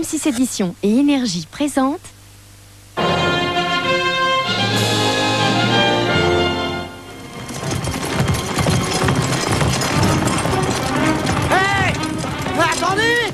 M6 Éditions et Énergie présentent Hey! Attendez!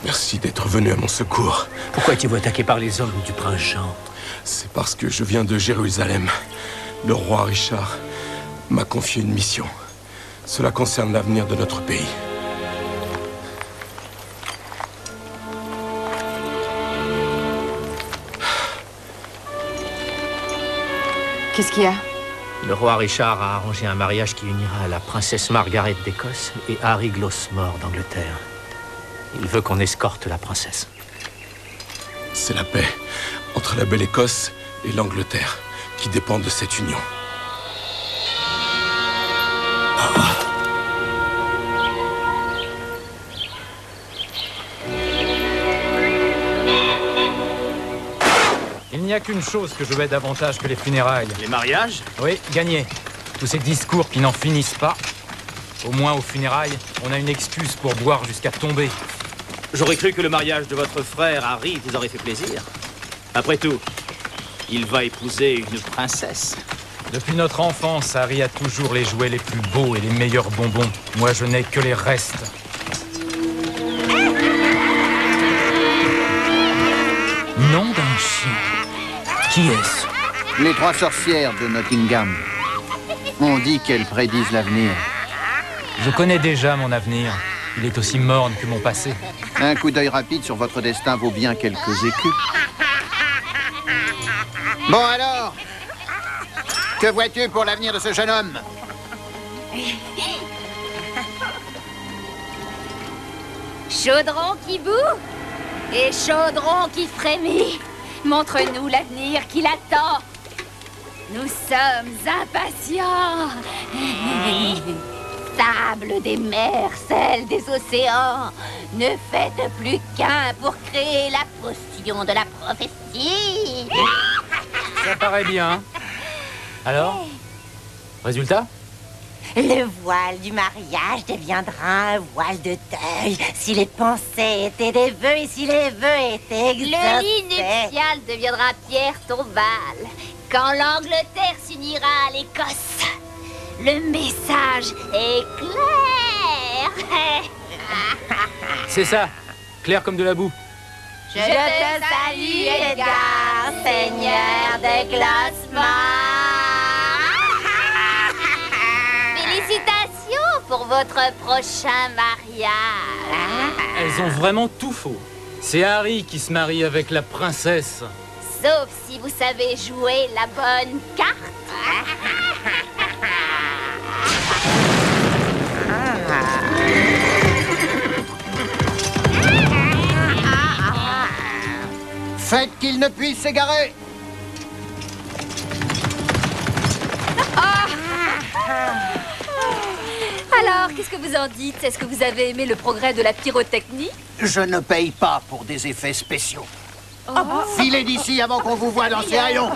Merci d'être venu à mon secours. Pourquoi êtes-vous attaqué par les hommes du prince Jean? C'est parce que je viens de Jérusalem. Le roi Richard m'a confié une mission. Cela concerne l'avenir de notre pays. Qu'est-ce qu'il y a? Le roi Richard a arrangé un mariage qui unira la princesse Margaret d'Écosse et Harry Glossmore d'Angleterre. Il veut qu'on escorte la princesse. C'est la paix entre la belle Écosse et l'Angleterre qui dépend de cette union. Il n'y a qu'une chose que je veux davantage que les funérailles. Les mariages? Oui, gagner. Tous ces discours qui n'en finissent pas. Au moins, aux funérailles, on a une excuse pour boire jusqu'à tomber. J'aurais cru que le mariage de votre frère Harry vous aurait fait plaisir. Après tout, il va épouser une princesse. Depuis notre enfance, Harry a toujours les jouets les plus beaux et les meilleurs bonbons. Moi, je n'ai que les restes. Nom d'un chien. Qui est-ce? Les trois sorcières de Nottingham. On dit qu'elles prédisent l'avenir. Je connais déjà mon avenir. Il est aussi morne que mon passé. Un coup d'œil rapide sur votre destin vaut bien quelques écus. Bon alors, que vois-tu pour l'avenir de ce jeune homme? Chaudron qui bout et chaudron qui frémit. Montre-nous l'avenir qui l'attend. Nous sommes impatients. Sable des mers, sel des océans, ne faites plus qu'un pour créer la potion de la prophétie. Ça paraît bien. Alors? Résultat? Le voile du mariage deviendra un voile de deuil si les pensées étaient des vœux et si les vœux étaient exaucés. Le lit nuptial deviendra pierre tombale quand l'Angleterre s'unira à l'Écosse. Le message est clair. C'est ça. Clair comme de la boue. Je te salue, Edgar, seigneur de Glossmore. Félicitations pour votre prochain mariage. Elles ont vraiment tout faux. C'est Harry qui se marie avec la princesse. Sauf si vous savez jouer la bonne carte. Faites qu'il ne puisse s'égarer. Alors, qu'est-ce que vous en dites? Est-ce que vous avez aimé le progrès de la pyrotechnie? Je ne paye pas pour des effets spéciaux. Filez d'ici avant qu'on vous voie dans ces rayons.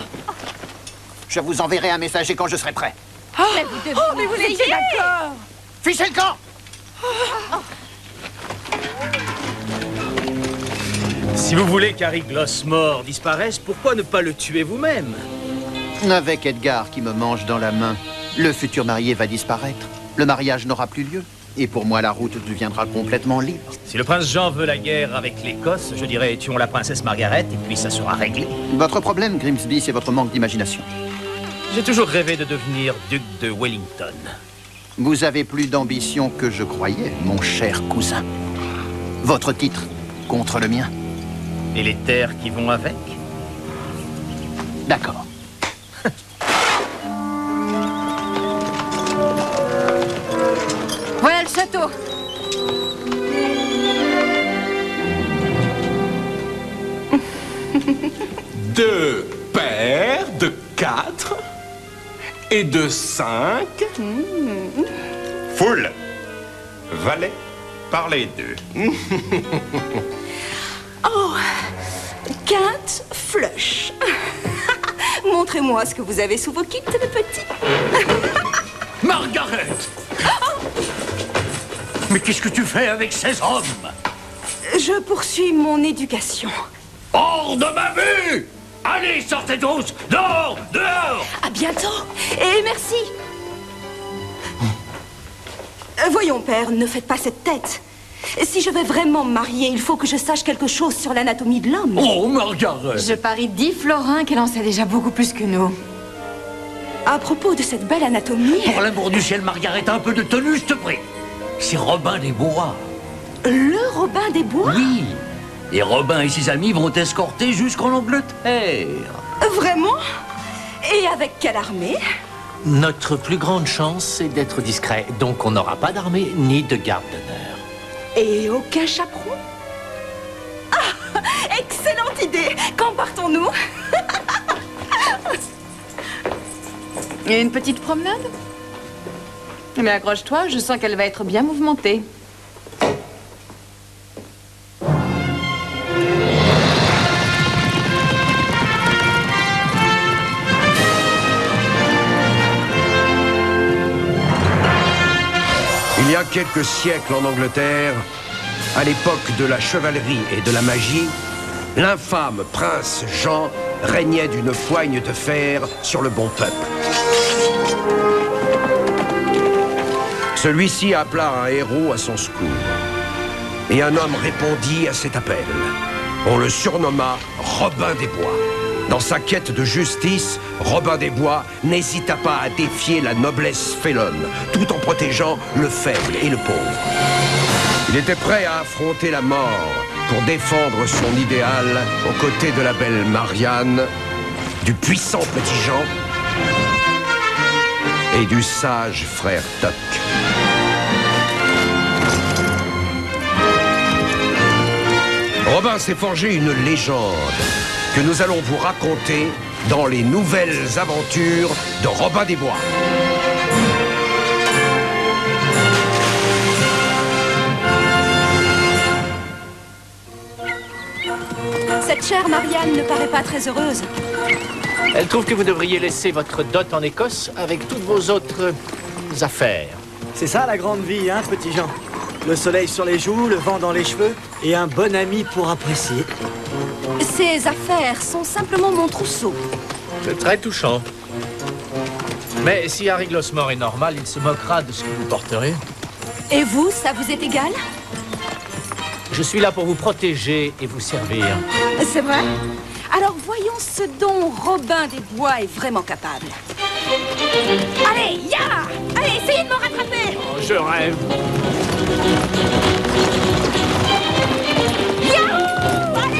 Je vous enverrai un messager quand je serai prêt. Mais vous étiez d'accord! Fichez le camp! Si vous voulez qu'Harry Glossmore disparaisse, pourquoi ne pas le tuer vous-même? Avec Edgar qui me mange dans la main, le futur marié va disparaître. Le mariage n'aura plus lieu. Et pour moi, la route deviendra complètement libre. Si le prince Jean veut la guerre avec l'Écosse, je dirais tuons la princesse Margaret et puis ça sera réglé. Votre problème, Grimsby, c'est votre manque d'imagination. J'ai toujours rêvé de devenir duc de Wellington. Vous avez plus d'ambition que je croyais, mon cher cousin. Votre titre contre le mien. Et les terres qui vont avec? D'accord. Voilà le château. De paires, de 4 et de 5. Foule. Valet, par les deux. Oh, quinte flush. Montrez-moi ce que vous avez sous vos kits, le petit. Margaret! Mais qu'est-ce que tu fais avec ces hommes? Je poursuis mon éducation. Hors de ma vue! Allez, sortez tous! Dehors! Dehors! À bientôt et merci. Voyons, père, ne faites pas cette tête. Si je vais vraiment me marier, il faut que je sache quelque chose sur l'anatomie de l'homme. Oh, Margaret! Je parie 10 florins qu'elle en sait déjà beaucoup plus que nous. À propos de cette belle anatomie... Pour l'amour du ciel, Margaret, un peu de tenue, je te prie. C'est Robin des Bois. Le Robin des Bois? Oui. Et Robin et ses amis vont t'escorter jusqu'en Angleterre. Vraiment? Et avec quelle armée? Notre plus grande chance, c'est d'être discret. Donc on n'aura pas d'armée ni de garde d'honneur. Et aucun chaperon? Ah, excellente idée! Quand partons-nous? Et une petite promenade? Mais accroche-toi, je sens qu'elle va être bien mouvementée. Il y a quelques siècles en Angleterre, à l'époque de la chevalerie et de la magie, l'infâme prince Jean régnait d'une poigne de fer sur le bon peuple. Celui-ci appela un héros à son secours. Et un homme répondit à cet appel. On le surnomma Robin des Bois. Dans sa quête de justice, Robin des Bois n'hésita pas à défier la noblesse félonne, tout en protégeant le faible et le pauvre. Il était prêt à affronter la mort pour défendre son idéal aux côtés de la belle Marianne, du puissant petit Jean et du sage frère Tuck. Robin s'est forgé une légende que nous allons vous raconter dans les nouvelles aventures de Robin des Bois. Cette chère Marianne ne paraît pas très heureuse. Elle trouve que vous devriez laisser votre dot en Écosse avec toutes vos autres affaires. C'est ça la grande vie, hein, petit Jean? Le soleil sur les joues, le vent dans les cheveux et un bon ami pour apprécier. Ces affaires sont simplement mon trousseau. C'est très touchant. Mais si Harry Glossmore est normal, il se moquera de ce que vous porterez. Et vous, ça vous est égal? Je suis là pour vous protéger et vous servir. C'est vrai? Alors voyons ce dont Robin des Bois est vraiment capable. Allez, ya! Allez, essayez de me rattraper! Oh, je rêve. Yahoo! Allez!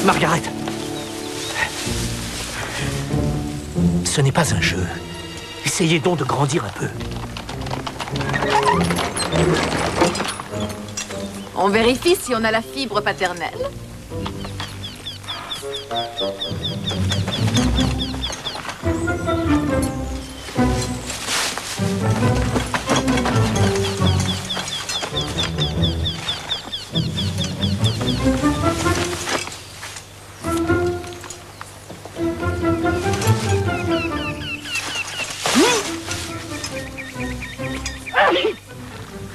Margaret, ce n'est pas un jeu. Essayez donc de grandir un peu. On vérifie si on a la fibre paternelle.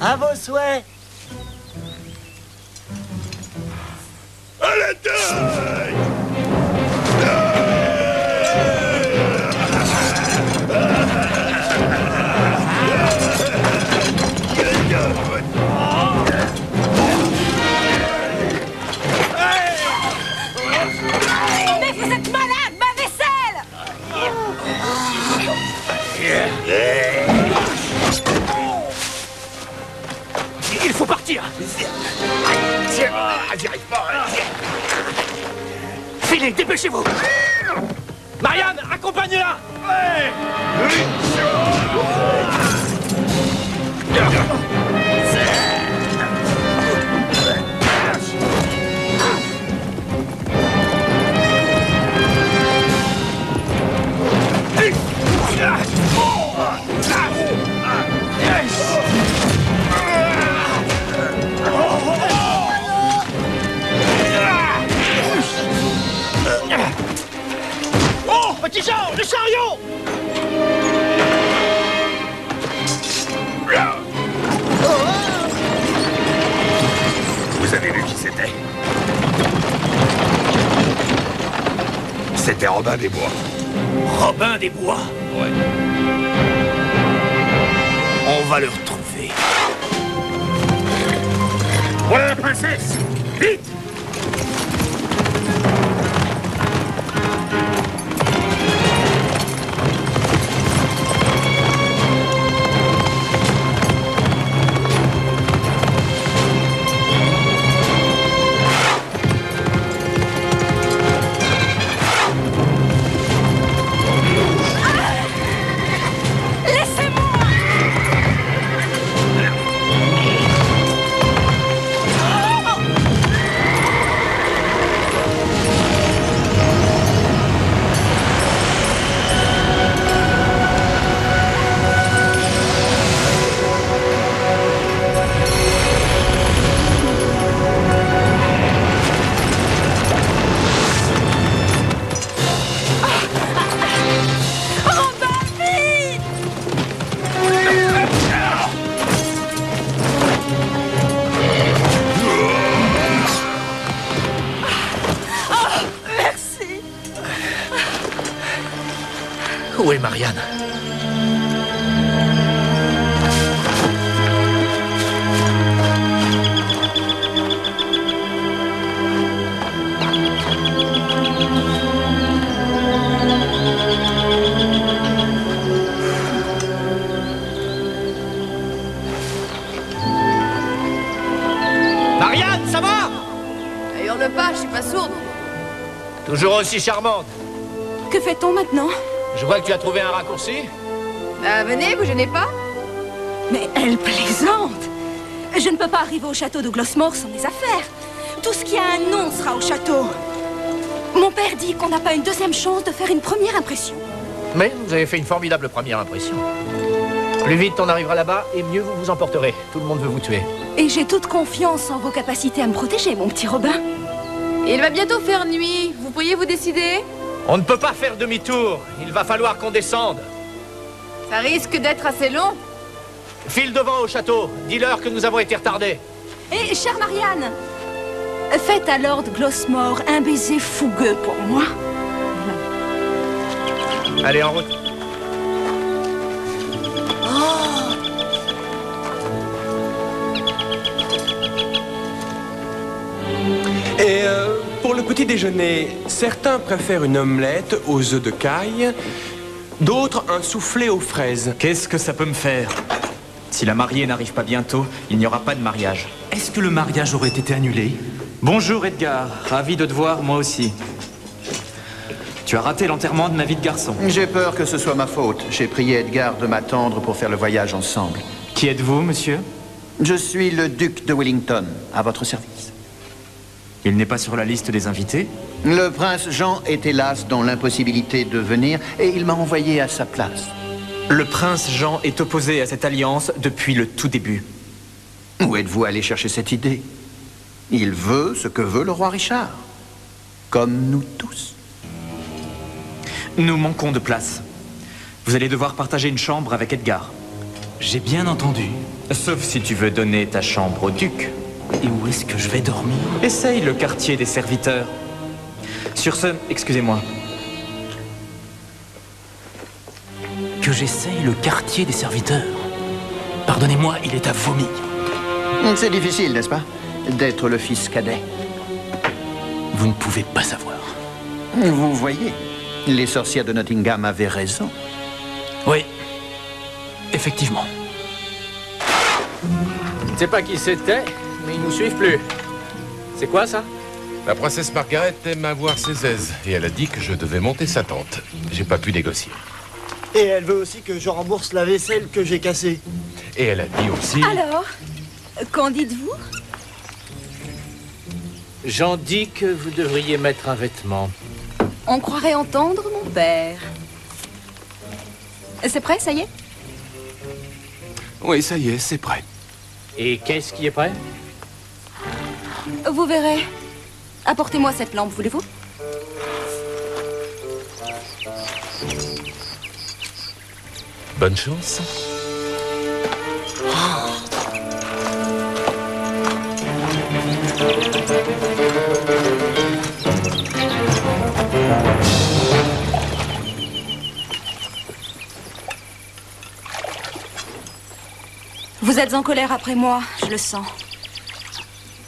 À vos souhaits. À la taille! Mais vous êtes malade, ma vaisselle! Il faut partir. J'y arrive pas. Filez, dépêchez-vous. Marianne, accompagne-la. Oh, petit Jean, le chariot! Vous avez vu qui c'était? C'était Robin des Bois. Robin des Bois? Ouais. On va le retrouver. Voilà la princesse! Vite! Où est Marianne? Marianne, ça va? Hurle pas, je suis pas sourde. Toujours aussi charmante. Que fait-on maintenant? Je vois que tu as trouvé un raccourci. Venez, vous gênez pas? Mais elle plaisante. Je ne peux pas arriver au château de Glossmore sans mes affaires. Tout ce qui a un nom sera au château. Mon père dit qu'on n'a pas une deuxième chance de faire une première impression. Mais vous avez fait une formidable première impression. Plus vite on arrivera là-bas, et mieux vous vous emporterez. Tout le monde veut vous tuer. Et j'ai toute confiance en vos capacités à me protéger, mon petit Robin. Il va bientôt faire nuit. Vous pourriez vous décider? On ne peut pas faire demi-tour. Il va falloir qu'on descende. Ça risque d'être assez long. File devant au château. Dis-leur que nous avons été retardés. Et, chère Marianne, faites à Lord Glossmore un baiser fougueux pour moi. Allez, en route. Et pour le petit déjeuner, certains préfèrent une omelette aux œufs de caille, d'autres un soufflé aux fraises. Qu'est-ce que ça peut me faire? Si la mariée n'arrive pas bientôt, il n'y aura pas de mariage. Est-ce que le mariage aurait été annulé? Bonjour Edgar, ravi de te voir moi aussi. Tu as raté l'enterrement de ma vie de garçon. J'ai peur que ce soit ma faute. J'ai prié Edgar de m'attendre pour faire le voyage ensemble. Qui êtes-vous, monsieur? Je suis le duc de Wellington, à votre service. Il n'est pas sur la liste des invités? Le prince Jean est hélas dans l'impossibilité de venir et il m'a envoyé à sa place. Le prince Jean est opposé à cette alliance depuis le tout début. Où êtes-vous allé chercher cette idée? Il veut ce que veut le roi Richard. Comme nous tous. Nous manquons de place. Vous allez devoir partager une chambre avec Edgar. J'ai bien entendu. Sauf si tu veux donner ta chambre au duc. Et où est-ce que je vais dormir? Essaye le quartier des serviteurs. Sur ce, excusez-moi. Que j'essaye le quartier des serviteurs? Pardonnez-moi, il est à vomir. C'est difficile, n'est-ce pas, d'être le fils cadet? Vous ne pouvez pas savoir. Vous voyez, les sorcières de Nottingham avaient raison. Oui, effectivement. Je ne sais pas qui c'était, mais ils nous suivent plus. C'est quoi ça? La princesse Margaret aime avoir ses aises, et elle a dit que je devais monter sa tente. J'ai pas pu négocier. Et elle veut aussi que je rembourse la vaisselle que j'ai cassée. Et elle a dit aussi... Alors, qu'en dites-vous? J'en dis que vous devriez mettre un vêtement. On croirait entendre mon père. C'est prêt, ça y est? Oui, ça y est, c'est prêt. Et qu'est-ce qui est prêt? Vous verrez. Apportez-moi cette lampe, voulez-vous? Bonne chance. Vous êtes en colère après moi, je le sens.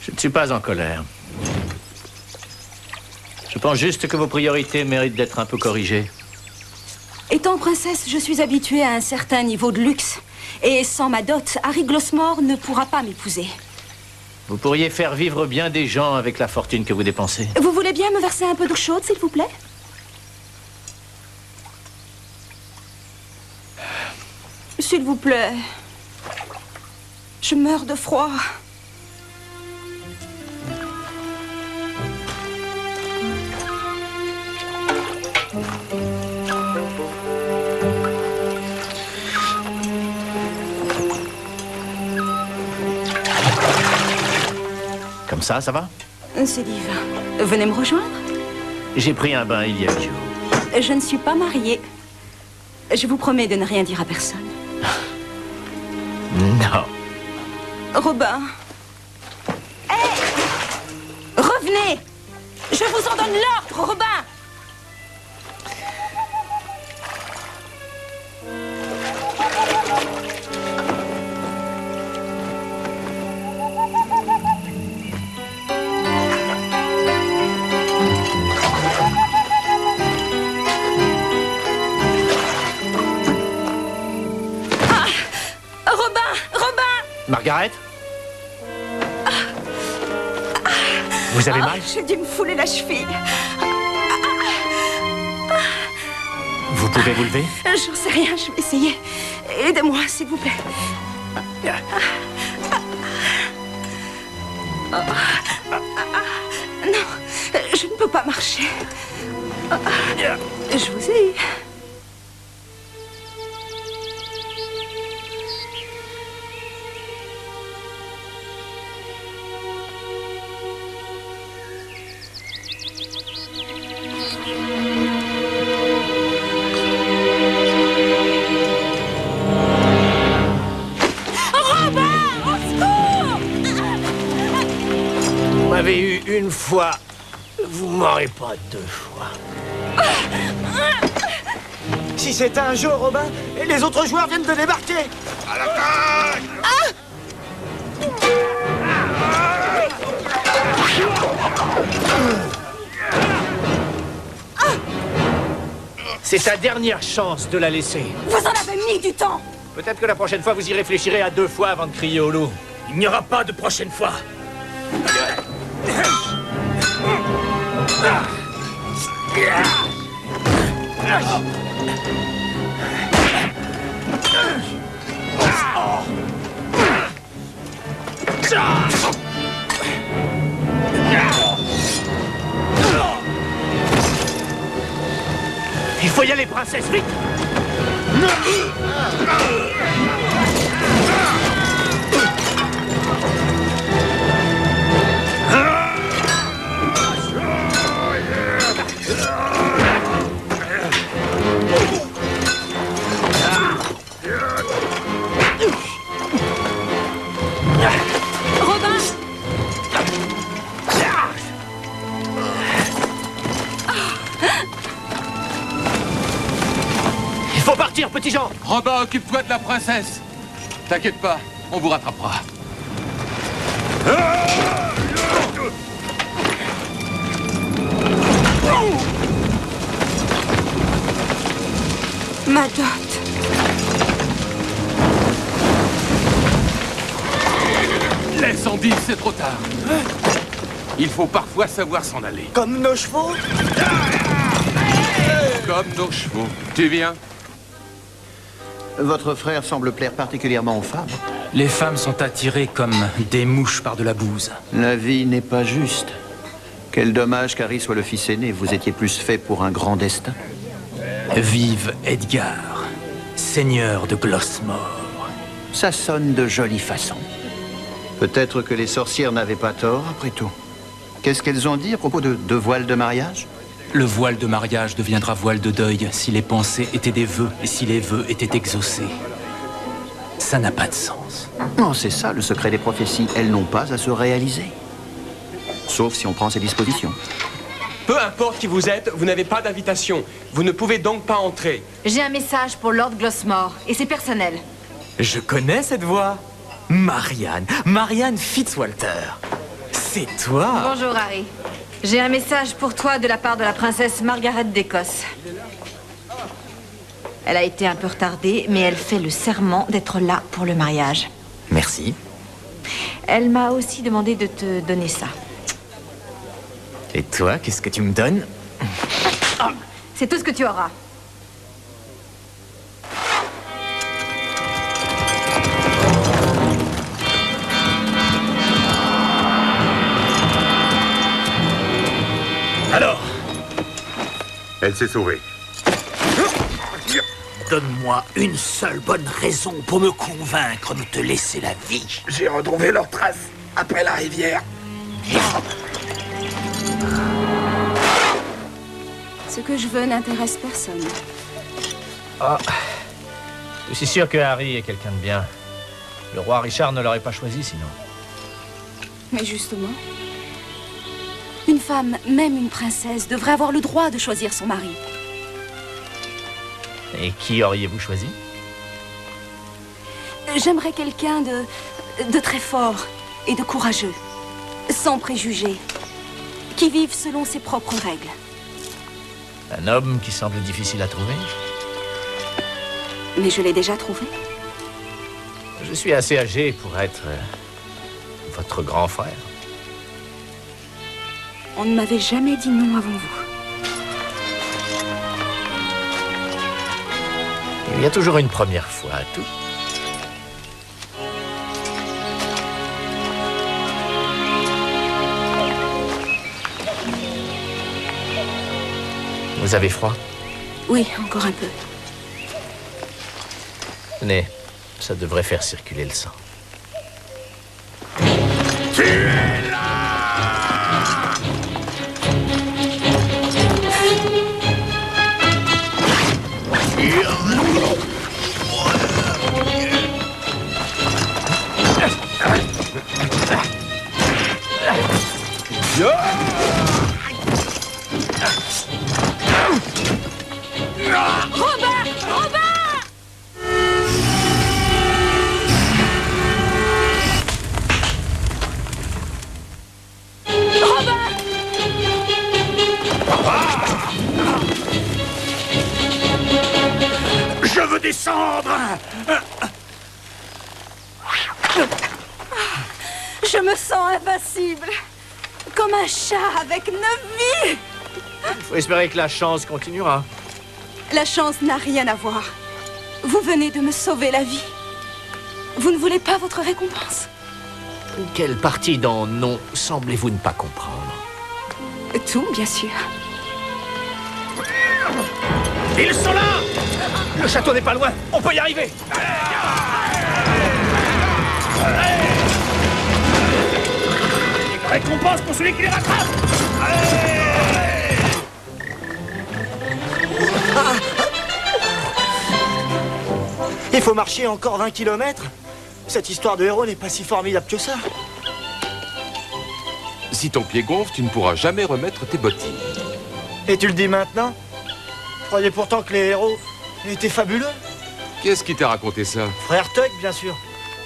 Je ne suis pas en colère. Je pense juste que vos priorités méritent d'être un peu corrigées. Étant princesse, je suis habituée à un certain niveau de luxe. Et sans ma dot, Harry Glossmore ne pourra pas m'épouser. Vous pourriez faire vivre bien des gens avec la fortune que vous dépensez. Vous voulez bien me verser un peu d'eau chaude, s'il vous plaît? S'il vous plaît. Je meurs de froid. Comme ça va? C'est divin. Venez me rejoindre? J'ai pris un bain il y a 2 jours. Je ne suis pas mariée. Je vous promets de ne rien dire à personne. Non. Robin. Hé! Revenez! Je vous en donne l'ordre, Robin! Margaret? Vous avez mal? J'ai dû me fouler la cheville. Vous pouvez vous lever? J'en sais rien, je vais essayer. Aidez-moi, s'il vous plaît. Non, je ne peux pas marcher. Je vous ai eu. Vous m'avez eu une fois, vous m'aurez pas 2 fois. Si c'était un jeu, Robin, et les autres joueurs viennent de débarquer. À l'attaque! C'est ta dernière chance de la laisser. Vous en avez mis du temps. Peut-être que la prochaine fois, vous y réfléchirez à 2 fois avant de crier au loup. Il n'y aura pas de prochaine fois. Il faut y aller, princesse, vite! sortir, petit Jean. Robin, occupe-toi de la princesse. T'inquiète pas, on vous rattrapera. Ma dot. Laisse Andy, c'est trop tard. Il faut parfois savoir s'en aller. Comme nos chevaux? Comme nos chevaux. Tu viens? Votre frère semble plaire particulièrement aux femmes. Les femmes sont attirées comme des mouches par de la bouse. La vie n'est pas juste. Quel dommage qu'Harry soit le fils aîné. Vous étiez plus fait pour un grand destin. Vive Edgar, seigneur de Glossmore. Ça sonne de jolie façon. Peut-être que les sorcières n'avaient pas tort, après tout. Qu'est-ce qu'elles ont dit à propos de voile de mariage? Le voile de mariage deviendra voile de deuil si les pensées étaient des vœux et si les vœux étaient exaucés. Ça n'a pas de sens. Non, c'est ça, le secret des prophéties. Elles n'ont pas à se réaliser. Sauf si on prend ses dispositions. Peu importe qui vous êtes, vous n'avez pas d'invitation. Vous ne pouvez donc pas entrer. J'ai un message pour Lord Glossmore, et c'est personnel. Je connais cette voix. Marianne Fitzwalter. C'est toi. Bonjour, Harry. J'ai un message pour toi de la part de la princesse Margaret d'Écosse. Elle a été un peu retardée, mais elle fait le serment d'être là pour le mariage. Merci. Elle m'a aussi demandé de te donner ça. Et toi, qu'est-ce que tu me donnes? C'est tout ce que tu auras. Alors? Elle s'est sauvée. Donne-moi une seule bonne raison pour me convaincre de te laisser la vie. J'ai retrouvé leurs traces après la rivière. Ce que je veux n'intéresse personne. Ah, je suis sûr que Harry est quelqu'un de bien. Le roi Richard ne l'aurait pas choisi sinon. Mais justement, une femme, même une princesse, devrait avoir le droit de choisir son mari. Et qui auriez-vous choisi? J'aimerais quelqu'un de très fort et de courageux, sans préjugés, qui vive selon ses propres règles. Un homme qui semble difficile à trouver? Mais je l'ai déjà trouvé. Je suis assez âgé pour être votre grand frère. On ne m'avait jamais dit non avant vous. Il y a toujours une première fois à tout. Vous avez froid? Oui, encore un peu. Tenez, ça devrait faire circuler le sang. Je veux descendre! Je me sens invincible, comme un chat avec 9 vies. Il faut espérer que la chance continuera. La chance n'a rien à voir. Vous venez de me sauver la vie. Vous ne voulez pas votre récompense? Quelle partie dans non semblez-vous ne pas comprendre? Tout, bien sûr. Ils sont là! Le château n'est pas loin, on peut y arriver! Récompense pour celui qui les rattrape! Il faut marcher encore 20 km? Cette histoire de héros n'est pas si formidable que ça. Si ton pied gonfle, tu ne pourras jamais remettre tes bottines. Et tu le dis maintenant? Je croyais pourtant que les héros étaient fabuleux. Qui est-ce qui t'a raconté ça? Frère Tuck, bien sûr.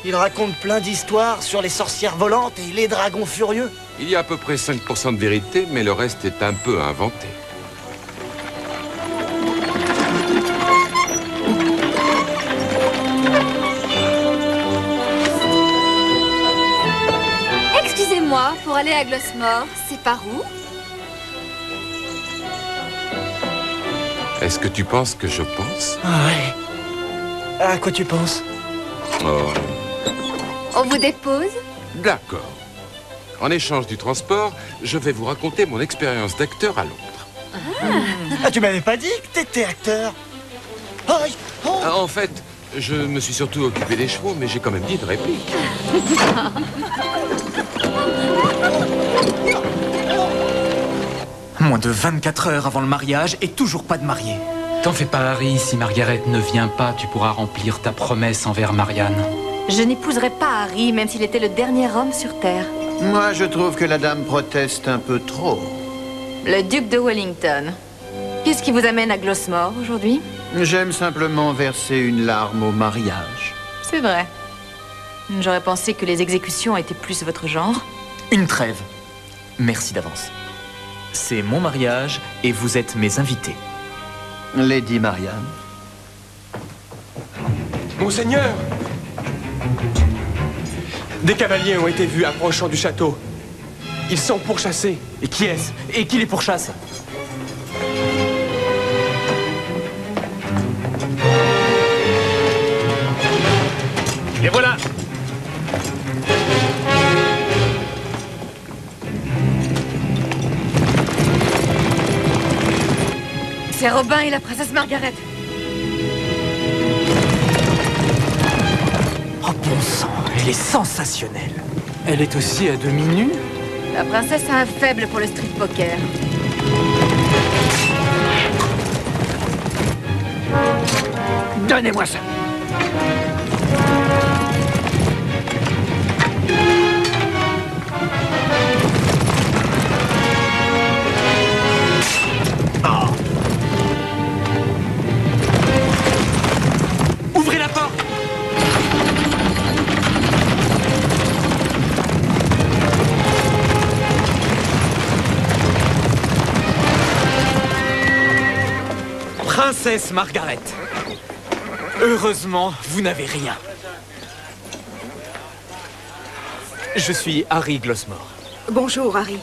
Il raconte plein d'histoires sur les sorcières volantes et les dragons furieux. Il y a à peu près 5% de vérité, mais le reste est un peu inventé. Excusez-moi, pour aller à Glossmore, c'est par où? Est-ce que tu penses que je pense? Ah ouais. À quoi tu penses? Oh. On vous dépose? D'accord. En échange du transport, je vais vous raconter mon expérience d'acteur à Londres. Ah, tu m'avais pas dit que t'étais acteur? En fait, je me suis surtout occupé des chevaux, mais j'ai quand même dit une réplique. Moins de 24 heures avant le mariage et toujours pas de mariée. T'en fais pas, Harry. Si Margaret ne vient pas, tu pourras remplir ta promesse envers Marianne. Je n'épouserai pas Harry, même s'il était le dernier homme sur Terre. Moi, je trouve que la dame proteste un peu trop. Le duc de Wellington. Qu'est-ce qui vous amène à Glossmore aujourd'hui? J'aime simplement verser une larme au mariage. C'est vrai. J'aurais pensé que les exécutions étaient plus votre genre. Une trêve. Merci d'avance. C'est mon mariage et vous êtes mes invités. Lady Marianne. Monseigneur! Des cavaliers ont été vus approchant du château. Ils sont pourchassés. Et qui est-ce? Et qui les pourchasse? Les voilà! C'est Robin et la princesse Margaret. Oh bon sang, elle est sensationnelle. Elle est aussi à demi nue? La princesse a un faible pour le street poker. Donnez-moi ça. Ouvrez la porte! Princesse Margaret. Heureusement, vous n'avez rien. Je suis Harry Glossmore. Bonjour, Harry.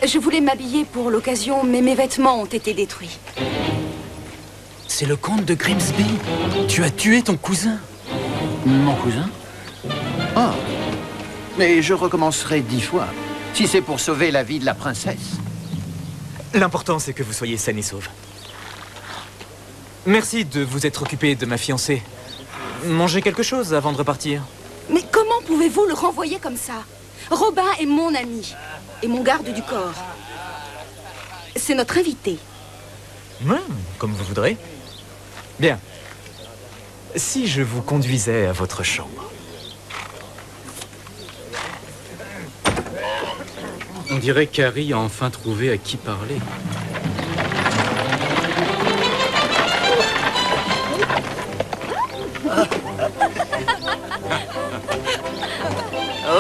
Je voulais m'habiller pour l'occasion, mais mes vêtements ont été détruits. C'est le comte de Grimsby. Tu as tué ton cousin. Mon cousin? Ah. Mais je recommencerai 10 fois, si c'est pour sauver la vie de la princesse. L'important, c'est que vous soyez saine et sauve. Merci de vous être occupé de ma fiancée. Mangez quelque chose avant de repartir. Mais comment pouvez-vous le renvoyer comme ça? Robin est mon ami et mon garde du corps. C'est notre invité. Comme vous voudrez. Bien. Si je vous conduisais à votre chambre. On dirait qu'Harry a enfin trouvé à qui parler.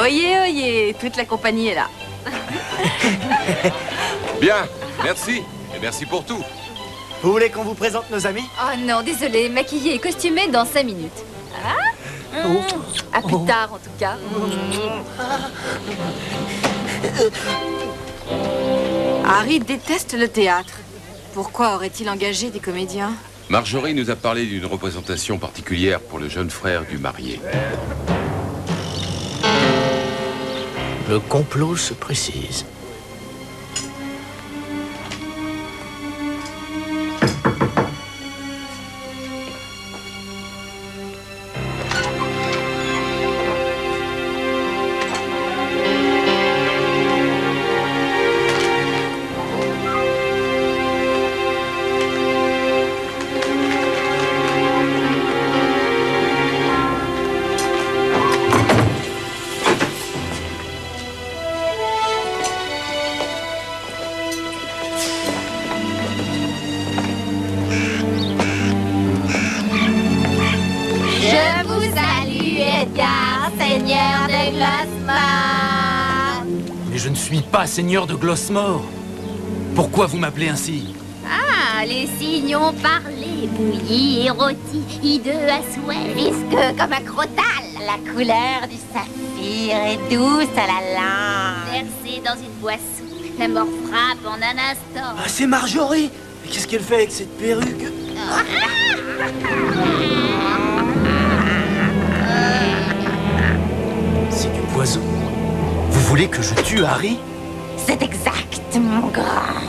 Oyez, oyez, toute la compagnie est là. Bien, merci. Et merci pour tout. Vous voulez qu'on vous présente nos amis? Oh non, désolé, maquillé et costumé dans 5 minutes. Ah À plus tard, en tout cas. Harry déteste le théâtre. Pourquoi aurait-il engagé des comédiens? Marjorie nous a parlé d'une représentation particulière pour le jeune frère du marié. Le complot se précise. seigneur de Glossmore. Mais je ne suis pas seigneur de Glossmore. Pourquoi vous m'appelez ainsi? Ah, les signes ont parlé, bouillis et rôtis, hideux à souhait, visqueux comme un crotal. La couleur du saphir est douce à la langue. Versé dans une boisson, la mort frappe en un instant. Ah, c'est Marjorie. Mais qu'est-ce qu'elle fait avec cette perruque? C'est du poison. Vous voulez que je tue Harry? C'est exact, mon grand.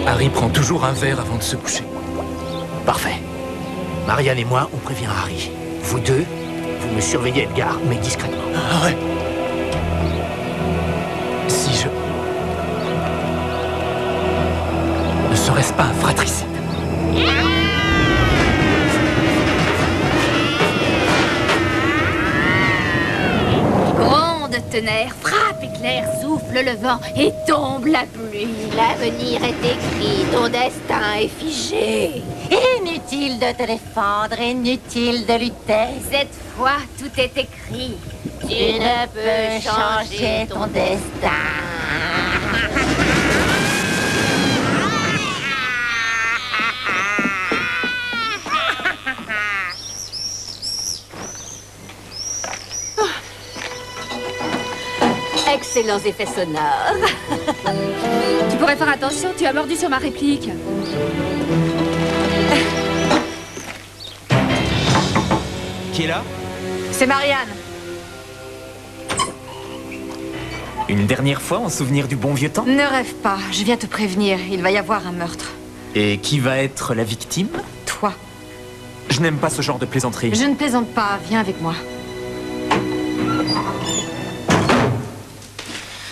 Harry prend toujours un verre avant de se coucher. Parfait. Marianne et moi, on prévient Harry. Vous deux, vous me surveillez Edgar, mais discrètement. Ah ouais. Si je... Ne serait-ce pas un fratricide? Gronde, tonnerre, frappe, éclair, souffle le vent et tombe la pluie. L'avenir est écrit, ton destin est figé. Inutile de te défendre, inutile de lutter. Cette fois, tout est écrit. Tu ne peux changer ton destin. Excellents effets sonores. Tu pourrais faire attention, tu as mordu sur ma réplique. Qui est là? C'est Marianne. Une dernière fois en souvenir du bon vieux temps? Ne rêve pas, je viens te prévenir, il va y avoir un meurtre. Et qui va être la victime? Toi. Je n'aime pas ce genre de plaisanterie. Je ne plaisante pas, viens avec moi.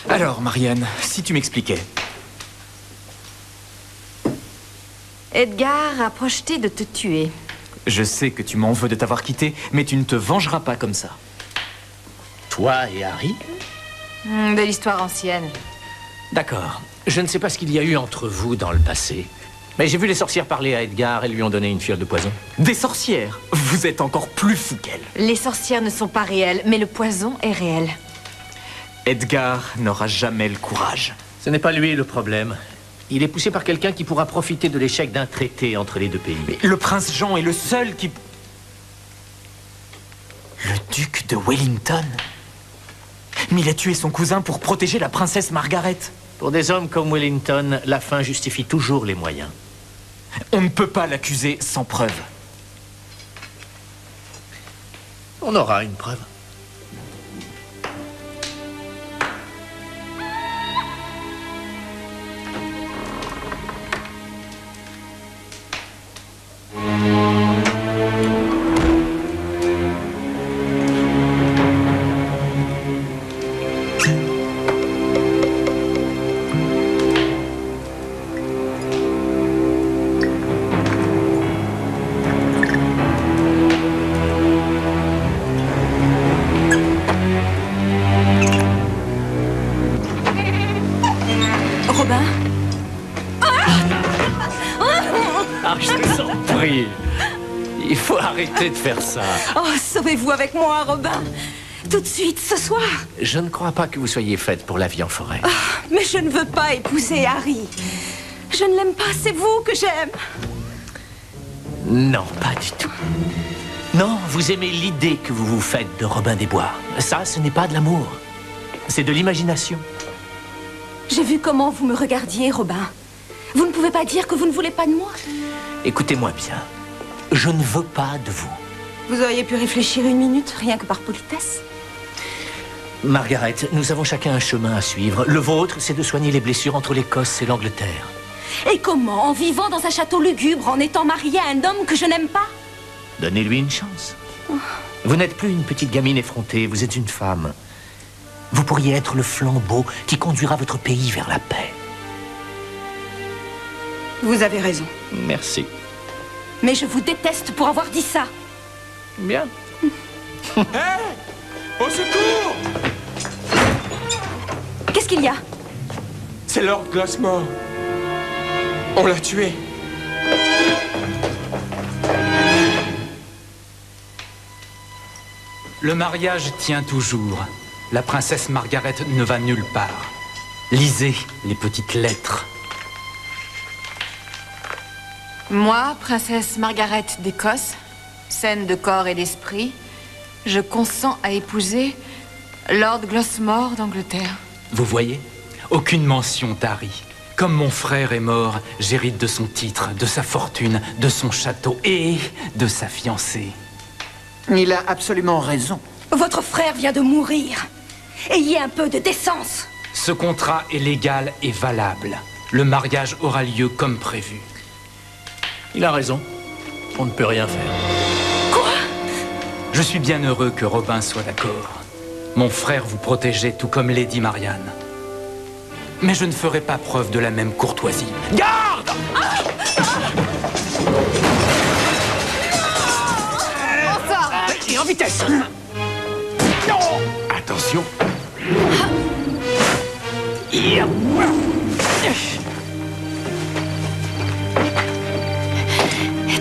Alors, Marianne, si tu m'expliquais. Edgar a projeté de te tuer. Je sais que tu m'en veux de t'avoir quitté, mais tu ne te vengeras pas comme ça. Toi et Harry? De l'histoire ancienne. D'accord. Je ne sais pas ce qu'il y a eu entre vous dans le passé. Mais j'ai vu les sorcières parler à Edgar et lui ont donné une fiole de poison. Des sorcières? Vous êtes encore plus fou qu'elles. Les sorcières ne sont pas réelles, mais le poison est réel. Edgar n'aura jamais le courage. Ce n'est pas lui le problème. Il est poussé par quelqu'un qui pourra profiter de l'échec d'un traité entre les deux pays. Mais le prince Jean est le seul qui... Le duc de Wellington? Mais il a tué son cousin pour protéger la princesse Margaret. Pour des hommes comme Wellington, la fin justifie toujours les moyens. On ne peut pas l'accuser sans preuve. On aura une preuve. Il faut arrêter de faire ça. Oh, sauvez-vous avec moi, Robin. Tout de suite, ce soir. Je ne crois pas que vous soyez faite pour la vie en forêt. Oh, mais je ne veux pas épouser Harry. Je ne l'aime pas, c'est vous que j'aime. Non, pas du tout. Non, vous aimez l'idée que vous vous faites de Robin des Bois. Ça, ce n'est pas de l'amour. C'est de l'imagination. J'ai vu comment vous me regardiez, Robin. Vous ne pouvez pas dire que vous ne voulez pas de moi. Écoutez-moi bien. Je ne veux pas de vous. Vous auriez pu réfléchir une minute, rien que par politesse. Margaret, nous avons chacun un chemin à suivre. Le vôtre, c'est de soigner les blessures entre l'Écosse et l'Angleterre. Et comment? En vivant dans un château lugubre, en étant mariée à un homme que je n'aime pas? Donnez-lui une chance. Vous n'êtes plus une petite gamine effrontée, vous êtes une femme. Vous pourriez être le flambeau qui conduira votre pays vers la paix. Vous avez raison. Merci. Mais je vous déteste pour avoir dit ça. Bien. Hé! Au secours! Qu'est-ce qu'il y a? C'est Lord Glossmore. On l'a tué. Le mariage tient toujours. La princesse Margaret ne va nulle part. Lisez les petites lettres. Moi, princesse Margaret d'Écosse, saine de corps et d'esprit, je consens à épouser Lord Glossmore d'Angleterre. Vous voyez? Aucune mention d'Harry. Comme mon frère est mort, j'hérite de son titre, de sa fortune, de son château et de sa fiancée. Il a absolument raison. Votre frère vient de mourir. Ayez un peu de décence. Ce contrat est légal et valable. Le mariage aura lieu comme prévu. Il a raison. On ne peut rien faire. Quoi? Je suis bien heureux que Robin soit d'accord. Mon frère vous protégeait tout comme Lady Marianne. Mais je ne ferai pas preuve de la même courtoisie. Garde! On sort! Et en vitesse! Attention.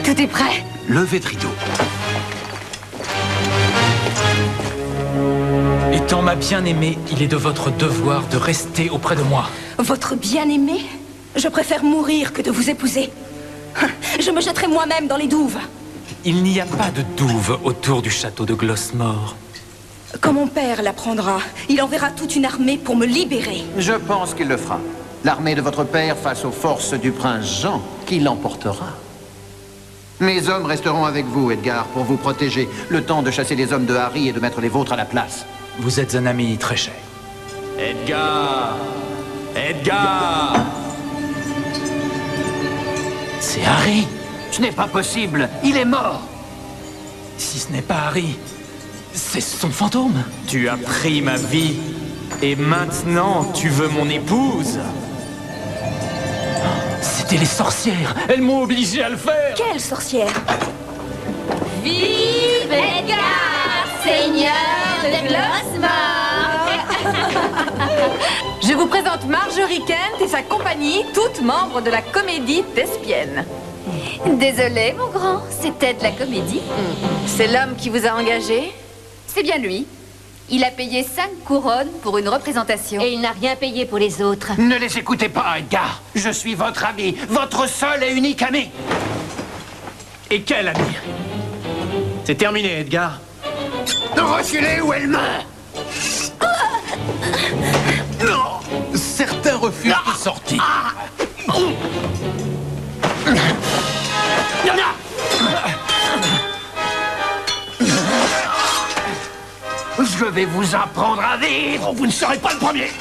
Tout est prêt. Levez de rideau. Étant ma bien-aimée, il est de votre devoir de rester auprès de moi. Votre bien-aimé? Je préfère mourir que de vous épouser. Je me jetterai moi-même dans les douves. Il n'y a pas de douve autour du château de Glossmore. Quand mon père l'apprendra, il enverra toute une armée pour me libérer. Je pense qu'il le fera. L'armée de votre père face aux forces du prince Jean, qui l'emportera. Mes hommes resteront avec vous, Edgar, pour vous protéger. Le temps de chasser les hommes de Harry et de mettre les vôtres à la place. Vous êtes un ami très cher. Edgar! Edgar! C'est Harry! Ce n'est pas possible. Il est mort. Si ce n'est pas Harry, c'est son fantôme. Tu as pris ma vie, et maintenant tu veux mon épouse? C'était les sorcières. Elles m'ont obligé à le faire. Quelle sorcière? Vive Edgar, seigneur de Glossmore! Je vous présente Marjorie Kent et sa compagnie, toutes membres de la comédie Thespienne. Désolé, mon grand, c'était de la comédie. C'est l'homme qui vous a engagé? C'est bien lui. Il a payé 5 couronnes pour une représentation. Et il n'a rien payé pour les autres. Ne les écoutez pas, Edgar. Je suis votre ami, votre seul et unique ami. Et quel ami? C'est terminé, Edgar. Reculez ou elle meurt. Certains refusent de sortir. Je vais vous apprendre à vivre. Vous ne serez pas le premier.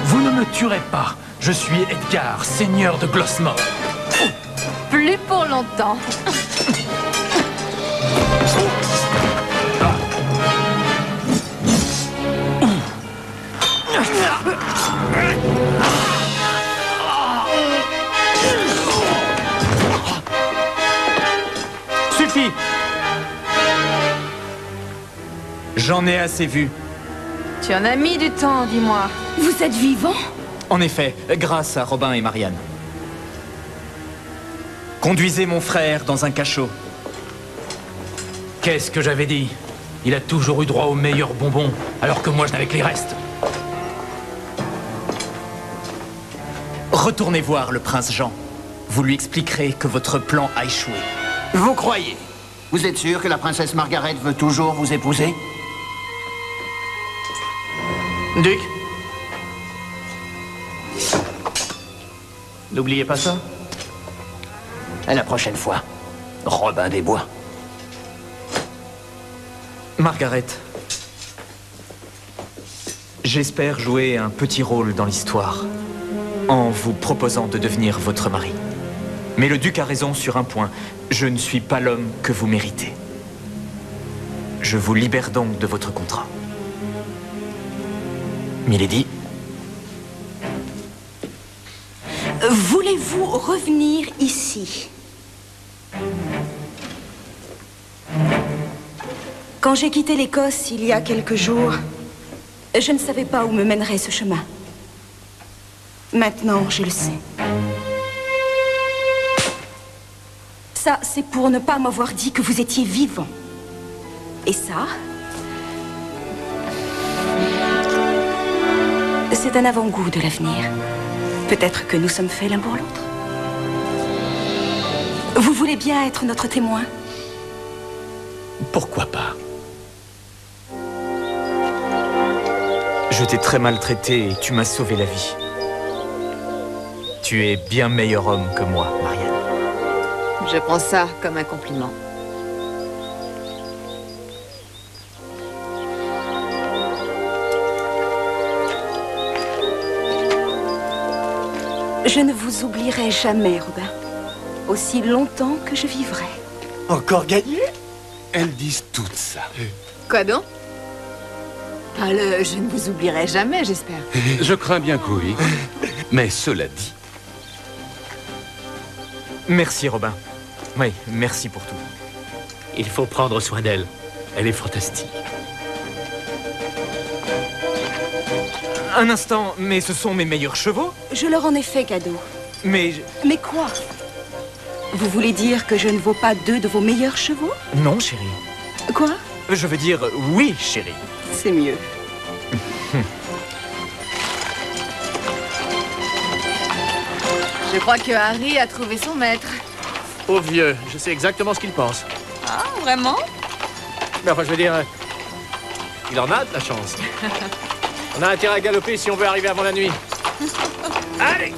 Vous ne me tuerez pas. Je suis Edgar, seigneur de Glossmore. Plus pour longtemps. Suffit! J'en ai assez vu. Tu en as mis du temps, dis-moi. Vous êtes vivant? En effet, grâce à Robin et Marianne. Conduisez mon frère dans un cachot. Qu'est-ce que j'avais dit? Il a toujours eu droit aux meilleurs bonbons, alors que moi je n'avais que les restes. Retournez voir le prince Jean. Vous lui expliquerez que votre plan a échoué. Vous croyez? Vous êtes sûr que la princesse Margaret veut toujours vous épouser? Duc? N'oubliez pas ça. À la prochaine fois, Robin des Bois. Margaret, j'espère jouer un petit rôle dans l'histoire en vous proposant de devenir votre mari. Mais le duc a raison sur un point. Je ne suis pas l'homme que vous méritez. Je vous libère donc de votre contrat. Milady? Voulez-vous revenir ici? Quand j'ai quitté l'Écosse il y a quelques jours, je ne savais pas où me mènerait ce chemin. Maintenant, je le sais. Ça, c'est pour ne pas m'avoir dit que vous étiez vivant. Et ça, c'est un avant-goût de l'avenir. Peut-être que nous sommes faits l'un pour l'autre. Vous voulez bien être notre témoin? Pourquoi pas? Je t'ai très maltraité et tu m'as sauvé la vie. Tu es bien meilleur homme que moi, Marianne. Je prends ça comme un compliment. Je ne vous oublierai jamais, Robin. Aussi longtemps que je vivrai. Encore gagné? Elles disent toutes ça. Quoi donc? Ah, le « je ne vous oublierai jamais », j'espère. Je crains bien que oui. Mais cela dit... Merci, Robin. Oui, merci pour tout. Il faut prendre soin d'elle. Elle est fantastique. Un instant, mais ce sont mes meilleurs chevaux? Je leur en ai fait cadeau. Mais... Mais quoi? Vous voulez dire que je ne vaux pas 2 de vos meilleurs chevaux? Non, chérie. Quoi? Je veux dire oui, chérie. C'est mieux. Je crois que Harry a trouvé son maître. Oh vieux, je sais exactement ce qu'il pense. Ah, vraiment? Mais enfin, je veux dire... il en a de la chance. On a intérêt à galoper si on veut arriver avant la nuit. Allez!